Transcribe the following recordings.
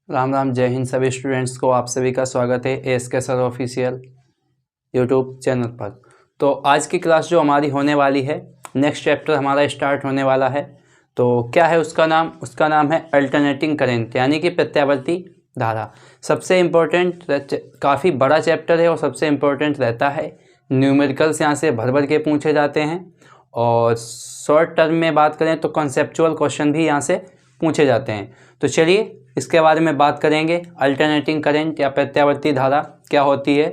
राम राम, जय हिंद सभी स्टूडेंट्स को। आप सभी का स्वागत है ASK sir official YouTube channel पर। तो आज की क्लास जो हमारी होने वाली है, नेक्स्ट चैप्टर हमारा स्टार्ट होने वाला है। तो क्या है उसका नाम? उसका नाम है अल्टरनेटिंग करंट, यानी कि प्रत्यावर्ती धारा। सबसे इम्पोर्टेंट, काफ़ी बड़ा चैप्टर है और सबसे इम्पोर्टेंट रहता है। न्यूमेरिकल्स यहाँ से भर भर के पूछे जाते हैं और शॉर्ट टर्म में बात करें तो कॉन्सेप्चुअल क्वेश्चन भी यहाँ से पूछे जाते हैं। तो चलिए इसके बारे में बात करेंगे। अल्टरनेटिंग करंट या प्रत्यावर्ती धारा क्या होती है।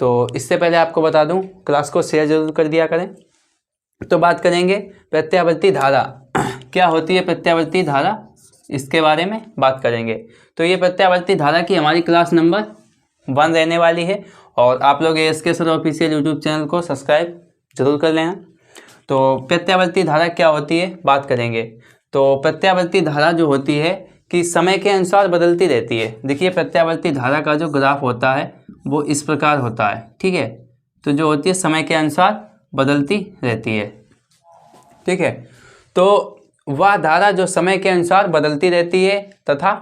तो इससे पहले आपको बता दूं, क्लास को शेयर जरूर कर दिया करें। तो बात करेंगे प्रत्यावर्ती धारा क्या होती है। प्रत्यावर्ती धारा, इसके बारे में बात करेंगे। तो ये प्रत्यावर्ती धारा की हमारी क्लास नंबर 1 रहने वाली है और आप लोग ASK sir official YouTube channel को सब्सक्राइब जरूर कर लेना। तो प्रत्यावर्ती धारा क्या होती है बात करेंगे। तो प्रत्यावर्ती धारा जो होती है कि समय के अनुसार बदलती रहती है। देखिए प्रत्यावर्ती धारा का जो ग्राफ होता है वो इस प्रकार होता है, ठीक है। तो जो होती है समय के अनुसार बदलती रहती है, ठीक है। तो वह धारा जो समय के अनुसार बदलती रहती है तथा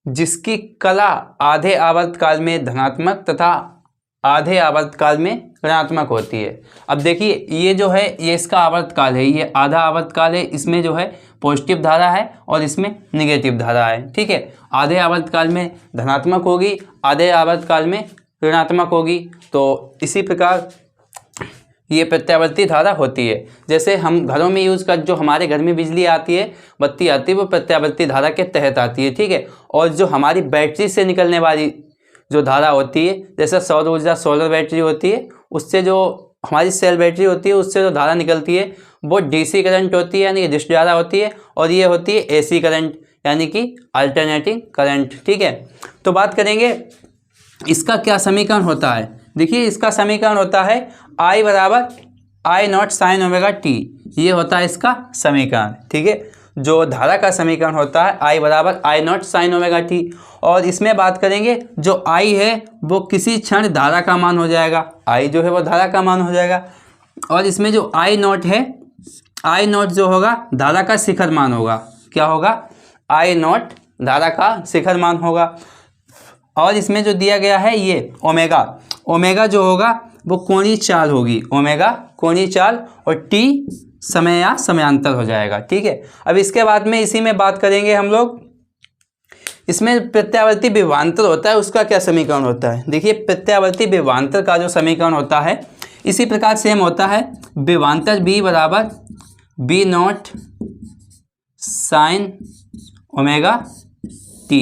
जिसकी कला आधे आवर्तकाल में धनात्मक तथा आधे आवर्तकाल में ऋणात्मक होती है। अब देखिए ये जो है ये इसका आवर्तकाल है, ये आधा आवर्तकाल है। इसमें जो है पॉजिटिव धारा है और इसमें निगेटिव धारा है, ठीक है। आधे आवर्तकाल में धनात्मक होगी, आधे आवर्तकाल में ऋणात्मक होगी। तो इसी प्रकार ये प्रत्यावर्ती धारा होती है। जैसे हम घरों में यूज़ कर, जो हमारे घर में बिजली आती है, बत्ती आती है, वो प्रत्यावर्ती धारा के तहत आती है, ठीक है। और जो हमारी बैटरी से निकलने वाली जो धारा होती है, जैसे सौर ऊर्जा सोलर बैटरी होती है, उससे जो हमारी सेल बैटरी होती है उससे जो धारा निकलती है वो DC करंट होती है, यानी कि डिस्क धारा होती है। और ये होती है AC करंट, यानी कि अल्टरनेटिंग करंट, ठीक है। तो बात करेंगे इसका क्या समीकरण होता है। देखिए इसका समीकरण होता है I बराबर I0 sin ओमेगा t। ये होता है इसका समीकरण, ठीक है। जो धारा का समीकरण होता है I बराबर I0 sin ओमेगा t। और इसमें बात करेंगे जो I है वो किसी क्षण धारा का मान हो जाएगा। I जो है वो धारा का मान हो जाएगा। और इसमें जो I0 है, I0 जो होगा धारा का शिखर मान होगा। क्या होगा? I0 धारा का शिखर मान होगा। और इसमें जो दिया गया है ये ओमेगा, ओमेगा जो होगा वो कोणीय चाल होगी। ओमेगा कोणीय चाल और T समय या समयांतर हो जाएगा, ठीक है। अब इसके बाद में इसी में बात करेंगे हम लोग, इसमें प्रत्यावर्ती विभवांतर होता है, उसका क्या समीकरण होता है। देखिए प्रत्यावर्ती विभवांतर का जो समीकरण होता है इसी प्रकार सेम होता है। विभवांतर B बराबर B0 साइन ओमेगा t,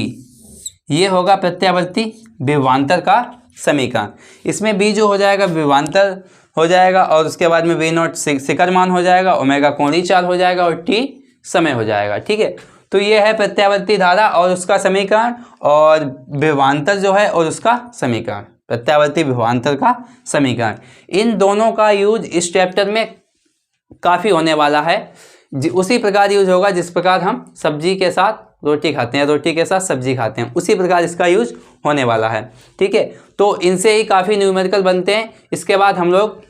ये होगा प्रत्यावर्ती विभवांतर का समीकरण। इसमें B जो हो जाएगा विभवांतर हो जाएगा और उसके बाद में V0 शिखर मान हो जाएगा, ओमेगा कोणीय चाल हो जाएगा और T समय हो जाएगा, ठीक है। तो ये है प्रत्यावर्ती धारा और उसका समीकरण, और विभवांतर जो है और उसका समीकरण, प्रत्यावर्ती विभवांतर का समीकरण। इन दोनों का यूज इस चैप्टर में काफ़ी होने वाला है। उसी प्रकार यूज होगा जिस प्रकार हम सब्जी के साथ रोटी खाते हैं, रोटी के साथ सब्जी खाते हैं, उसी प्रकार इसका यूज होने वाला है, ठीक है। तो इनसे ही काफ़ी न्यूमेरिकल बनते हैं। इसके बाद हम लोग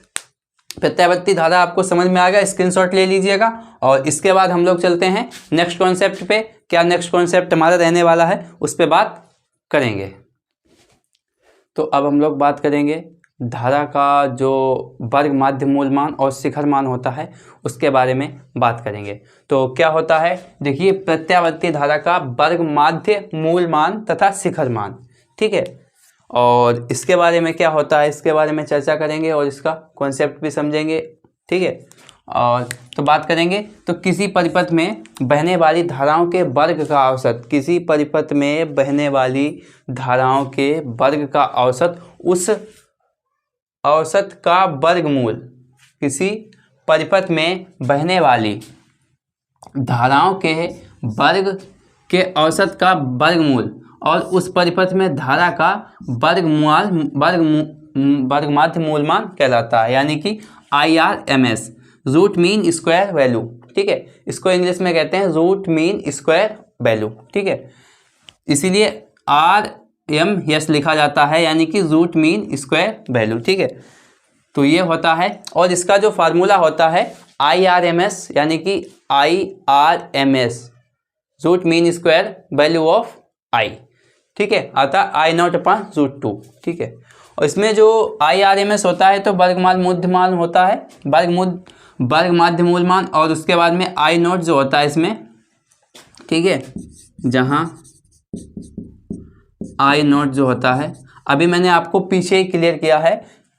प्रत्यावर्ती धारा आपको समझ में आ गया, स्क्रीनशॉट ले लीजिएगा। और इसके बाद हम लोग चलते हैं नेक्स्ट कॉन्सेप्ट पे। क्या नेक्स्ट कॉन्सेप्ट हमारा रहने वाला है उस पर बात करेंगे। तो अब हम लोग बात करेंगे धारा का जो वर्ग माध्य मूल मान और शिखर मान होता है उसके बारे में बात करेंगे। तो क्या होता है, देखिए प्रत्यावर्ती धारा का वर्ग माध्य मूल मान तथा शिखर मान, ठीक है। और इसके बारे में क्या होता है इसके बारे में चर्चा करेंगे और इसका कॉन्सेप्ट भी समझेंगे, ठीक है। और तो बात करेंगे तो किसी परिपथ में बहने वाली धाराओं के वर्ग का औसत, किसी परिपथ में बहने वाली धाराओं के वर्ग का औसत, उस औसत का वर्गमूल, किसी परिपथ में बहने वाली धाराओं के वर्ग के औसत का वर्गमूल और उस परिपथ में धारा का वर्ग माध्य मूल मान कहलाता है, यानी कि IRMS, root mean square value, ठीक है। इसको इंग्लिश में कहते हैं रूट मीन स्क्वायर वैल्यू, ठीक है। इसीलिए RMS लिखा जाता है, यानी कि रूट मीन स्क्वायर वैल्यू, ठीक है। तो ये होता है और इसका जो फार्मूला होता है IRMS, यानी कि IRMS root mean square value of I। ठीक है, आता है आई नॉट अपॉन रूट 2, ठीक है। और इसमें जो आई आर एम एस होता है तो वर्गमाल मूल मान होता है, वर्ग माध्य मूल मान, और उसके बाद में आई नॉट जो होता है इसमें, ठीक है, जहाँ आई नॉट जो होता है, अभी मैंने आपको पीछे ही क्लियर किया है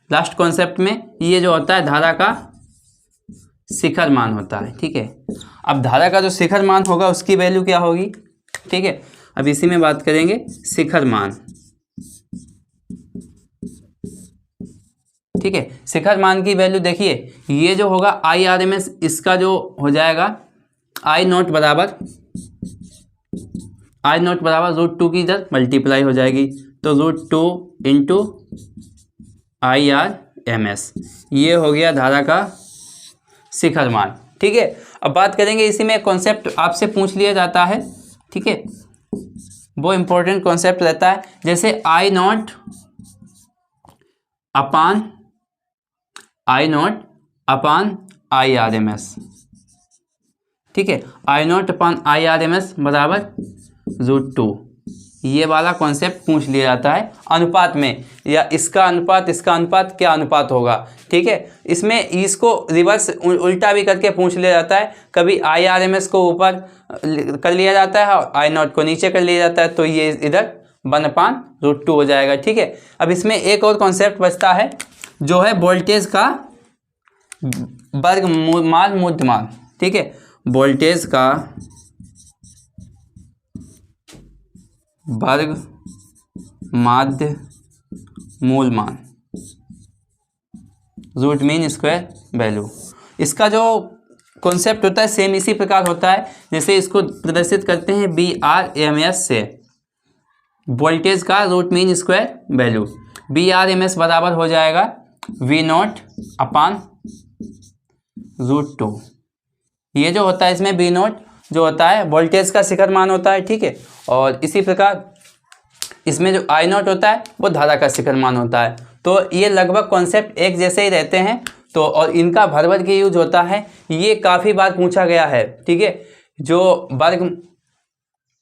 लास्ट कॉन्सेप्ट में, ये जो होता है धारा का शिखर मान होता है, ठीक है। अब धारा का जो शिखर मान होगा उसकी वैल्यू क्या होगी, ठीक है। अब इसी में बात करेंगे शिखर मान, ठीक है। शिखर मान की वैल्यू देखिए, ये जो होगा आई आर एम एस, इसका जो हो जाएगा आई नॉट बराबर रूट 2 की इधर मल्टीप्लाई हो जाएगी, तो root 2 into I R M S, ये हो गया धारा का शिखर मान, ठीक है। अब बात करेंगे इसी में कॉन्सेप्ट आपसे पूछ लिया जाता है, ठीक है, वो इंपॉर्टेंट कॉन्सेप्ट रहता है, जैसे I naught upon I R M S, ठीक है। I naught upon I R M S बराबर रूट 2, ये वाला कॉन्सेप्ट पूछ लिया जाता है अनुपात में, या इसका अनुपात क्या अनुपात होगा, ठीक है। इसमें इसको रिवर्स उल्टा भी करके पूछ लिया जाता है, कभी आई आर एम एस को ऊपर कर लिया जाता है और आई नॉट को नीचे कर लिया जाता है, तो ये इधर 1/√2 हो जाएगा, ठीक है। अब इसमें एक और कॉन्सेप्ट बचता है जो है वोल्टेज का वर्गमाल मूल मान, ठीक है, वोल्टेज का वर्ग माध्य मूल मान, रूट मीन स्क्वायर वैल्यू। इसका जो कॉन्सेप्ट होता है सेम इसी प्रकार होता है, जैसे इसको प्रदर्शित करते हैं बी आर एम एस से, वोल्टेज का root mean square value, V R M S बराबर हो जाएगा वी नॉट अपान रूट 2। ये जो होता है इसमें बी नॉट जो होता है वोल्टेज का शिखर मान होता है, ठीक है। और इसी प्रकार इसमें जो आई नॉट होता है वो धारा का शिखर मान होता है। तो ये लगभग कॉन्सेप्ट एक जैसे ही रहते हैं, तो और इनका भर के यूज होता है, ये काफ़ी बार पूछा गया है, ठीक है। जो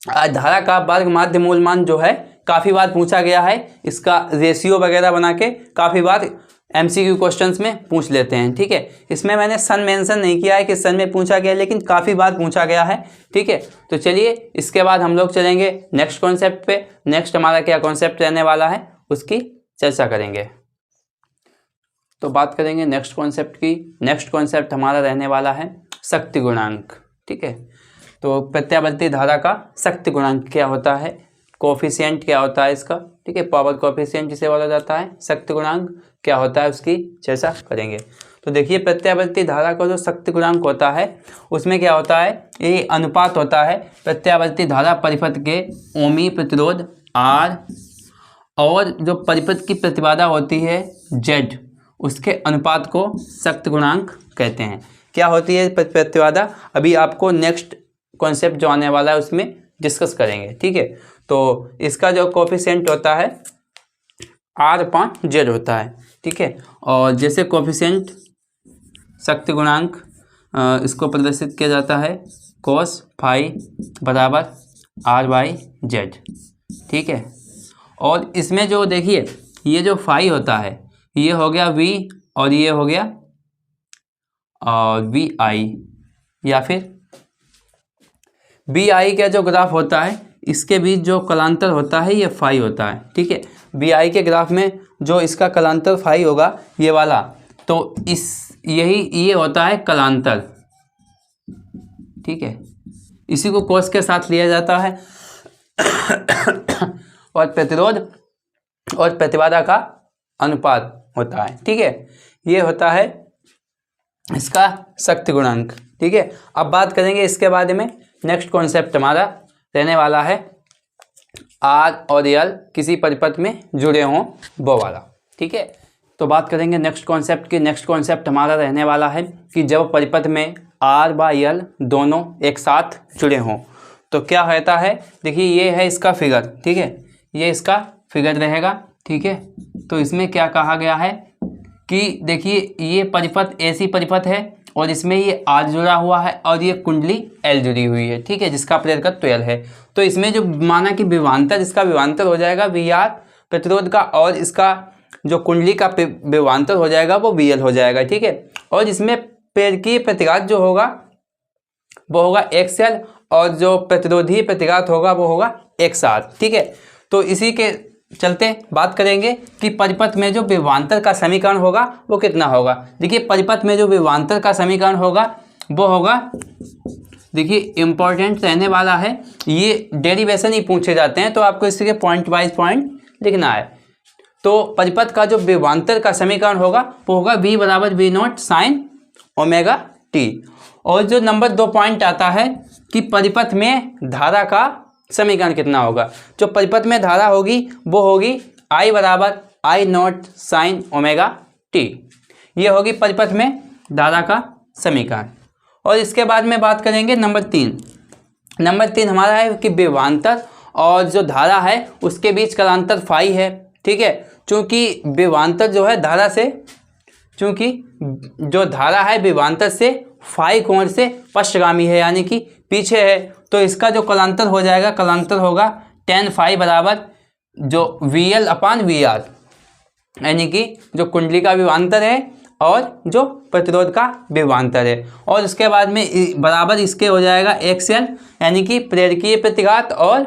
धारा का वर्ग माध्य मूल मान जो है काफ़ी बार पूछा गया है, इसका रेशियो वगैरह बना के काफ़ी बार MCQ क्वेश्चंस में पूछ लेते हैं, ठीक है। इसमें मैंने सन मेंशन नहीं किया है कि सन में पूछा गया, लेकिन काफ़ी बार पूछा गया है, ठीक है। तो चलिए इसके बाद हम लोग चलेंगे नेक्स्ट कॉन्सेप्ट पे। नेक्स्ट हमारा क्या कॉन्सेप्ट रहने वाला है उसकी चर्चा करेंगे। तो बात करेंगे नेक्स्ट कॉन्सेप्ट की। नेक्स्ट कॉन्सेप्ट हमारा रहने वाला है शक्ति गुणांक, ठीक है। तो प्रत्यावर्ती धारा का शक्ति गुणांक क्या होता है, कोफिशिएंट क्या होता है इसका, ठीक है, पावर कोफिशिएंट जिसे बोला जाता है, शक्ति गुणांक क्या होता है उसकी चर्चा करेंगे। तो देखिए प्रत्यावर्ती धारा का जो शक्ति गुणांक होता है उसमें क्या होता है, ये अनुपात होता है प्रत्यावर्ती धारा परिपथ के ओमी प्रतिरोध R और जो परिपथ की प्रतिबाधा होती है Z, उसके अनुपात को शक्ति गुणांक कहते हैं। क्या होती है प्रतिबाधा, अभी आपको नेक्स्ट कॉन्सेप्ट जो आने वाला है उसमें डिस्कस करेंगे, ठीक है। तो इसका जो कोफिशिएंट होता है R/Z होता है, ठीक है। और जैसे कोफिशिएंट शक्ति गुणांक इसको प्रदर्शित किया जाता है cos फाई बराबर R/Z, ठीक है। और इसमें जो देखिए ये जो फाई होता है ये हो गया V और ये हो गया VI, या फिर VI का जो ग्राफ होता है इसके बीच जो कलांतर होता है ये फाई होता है, ठीक है। VI के ग्राफ में जो इसका कलांतर फाई होगा ये वाला, तो ये होता है कलांतर, ठीक है। इसी को कोस के साथ लिया जाता है और प्रतिरोध और प्रतिबाधा का अनुपात होता है, ठीक है। ये होता है इसका शक्ति गुणांक, ठीक है। अब बात करेंगे इसके बारे में। नेक्स्ट कॉन्सेप्ट हमारा रहने वाला है R और L किसी परिपथ में जुड़े हों वो वाला, ठीक है। तो बात करेंगे नेक्स्ट कॉन्सेप्ट की। नेक्स्ट कॉन्सेप्ट हमारा रहने वाला है कि जब परिपथ में R/L दोनों एक साथ जुड़े हों तो क्या होता है। देखिए ये है इसका फिगर, ठीक है, ये इसका फिगर रहेगा, ठीक है। तो इसमें क्या कहा गया है कि देखिए ये परिपथ ऐसी परिपथ है और इसमें ये R जुड़ा हुआ है और ये कुंडली L जुड़ी हुई है, ठीक है, जिसका प्रेरकत्व 12 है। तो इसमें जो माना कि विभवांतर, इसका विभवांतर हो जाएगा VR प्रतिरोध का, और इसका जो कुंडली का विभवांतर हो जाएगा वो VL हो जाएगा, ठीक है। और इसमें प्रेरकीय प्रतिघात जो होगा वो होगा XL, और जो प्रतिरोधी प्रतिघात होगा वो होगा XR, ठीक है। तो इसी के चलते बात करेंगे कि परिपथ में जो विभवांतर का समीकरण होगा वो कितना होगा। देखिए परिपथ में जो विभवांतर का समीकरण होगा वो होगा, देखिए इंपॉर्टेंट रहने वाला है, ये डेरिवेशन ही पूछे जाते हैं तो आपको इसके पॉइंट वाइज पॉइंट लिखना है। तो परिपथ का जो विभवांतर का समीकरण होगा वो होगा V बराबर V0 साइन ओमेगा t। और जो नंबर 2 पॉइंट आता है कि परिपथ में धारा का समीकरण कितना होगा। जो परिपथ में धारा होगी वो होगी I बराबर I0 साइन ओमेगा t, ये होगी परिपथ में धारा का समीकरण। और इसके बाद में बात करेंगे नंबर 3। नंबर 3 हमारा है कि विभवांतर और जो धारा है उसके बीच कालांतर फाई है, ठीक है। चूँकि विभवांतर जो है धारा से, चूँकि जो धारा है विभवांतर से फाई कोण से पश्चगामी है, यानी कि पीछे है, तो इसका जो कालांतर हो जाएगा, कालांतर होगा tan फाई बराबर जो VL अपान VR, यानी कि जो कुंडली का विभवांतर है और जो प्रतिरोध का विभवांतर है। और उसके बाद में बराबर इसके हो जाएगा XL, यानी कि प्रेरकीय प्रतिघात और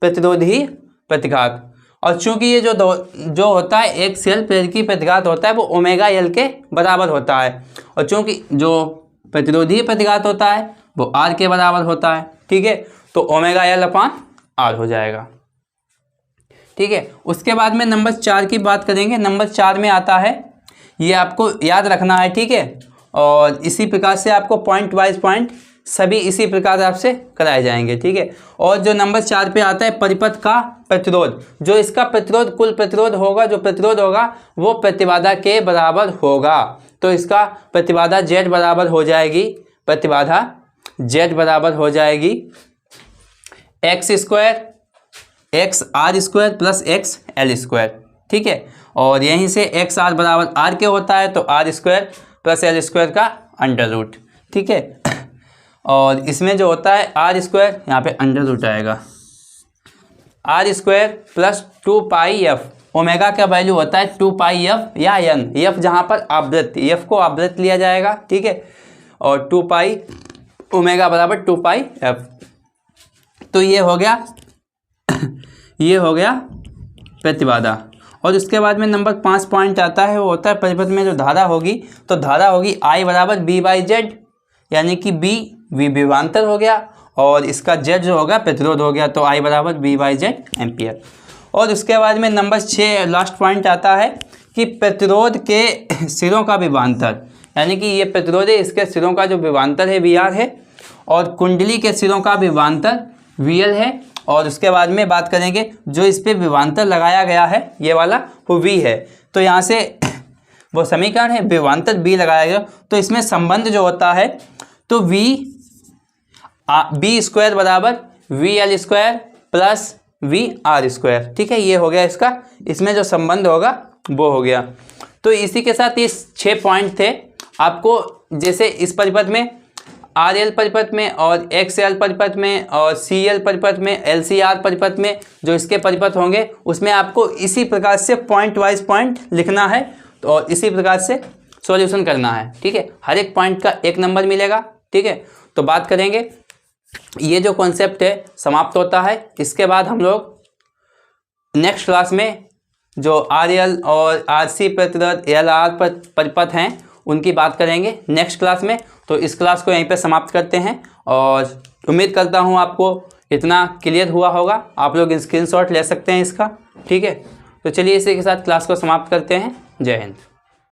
प्रतिरोधी प्रतिघात। और चूंकि ये जो होता है XL प्रेरकीय प्रतिघात होता है वो ओमेगा L के बराबर होता है, और चूंकि जो प्रतिरोधी प्रतिघात होता है वो R के बराबर होता है, ठीक है। तो ओमेगा L अपान R हो जाएगा, ठीक है। उसके बाद में नंबर 4 की बात करेंगे। नंबर 4 में आता है, ये आपको याद रखना है, ठीक है। और इसी प्रकार से आपको पॉइंट वाइज पॉइंट सभी इसी प्रकार आपसे कराए जाएंगे, ठीक है। और जो नंबर 4 पे आता है परिपथ का प्रतिरोध, जो इसका प्रतिरोध कुल प्रतिरोध होगा, जो प्रतिरोध होगा वो प्रतिबाधा के बराबर होगा। तो इसका प्रतिबाधा Z बराबर हो जाएगी, प्रतिबाधा Z बराबर हो जाएगी x square XR² plus XL², ठीक है। और यहीं से XR बराबर R के होता है तो R² प्लस L² का अंडर रूट, ठीक है। और इसमें जो होता है R², यहाँ पे अंडर रूट आएगा, R² प्लस 2πf, ओमेगा का वैल्यू होता है 2πf या n, f जहाँ पर आवृत्ति, f को आवृत्ति लिया जाएगा, ठीक है। और 2π ओमेगा बराबर 2πf। तो ये हो गया ये हो गया प्रतिबाधा। और उसके बाद में नंबर 5 पॉइंट आता है, वो होता है परिपथ में जो धारा होगी, तो धारा होगी I बराबर B/Z, यानी कि B विभवांतर हो गया और इसका Z जो होगा प्रतिरोध हो गया, तो I बराबर B/Z एम्पियर। और उसके बाद में नंबर 6 लास्ट पॉइंट आता है कि प्रतिरोध के सिरों का विभवांतर, यानी कि ये प्रतिरोध है, इसके सिरों का जो विभवांतर है VR है, और कुंडली के सिरों का विभवांतर VL है। और उसके बाद में बात करेंगे जो इस पे विभवांतर लगाया गया है ये वाला वो V है, तो यहाँ से वो समीकरण है विभवांतर B लगाया गया, तो इसमें संबंध जो होता है तो B² बराबर VL² प्लस VR², ठीक है। ये हो गया इसका, इसमें जो संबंध होगा वो हो गया। तो इसी के साथ ये 6 पॉइंट थे। आपको जैसे इस परिपथ में RL परिपथ में और XL परिपथ में और CL परिपथ में, LCR परिपथ में जो इसके परिपथ होंगे उसमें आपको इसी प्रकार से पॉइंट वाइज पॉइंट लिखना है और इसी प्रकार से सॉल्यूशन करना है, ठीक है। हर एक पॉइंट का 1 नंबर मिलेगा, ठीक है। तो बात करेंगे, ये जो कॉन्सेप्ट है समाप्त होता है। इसके बाद हम लोग नेक्स्ट क्लास में जो RL और RC प्रतिरोध LR परिपथ हैं उनकी बात करेंगे नेक्स्ट क्लास में। तो इस क्लास को यहीं पे समाप्त करते हैं और उम्मीद करता हूँ आपको इतना क्लियर हुआ होगा। आप लोग स्क्रीनशॉट ले सकते हैं इसका, ठीक है। तो चलिए इसी के साथ क्लास को समाप्त करते हैं। जय हिंद।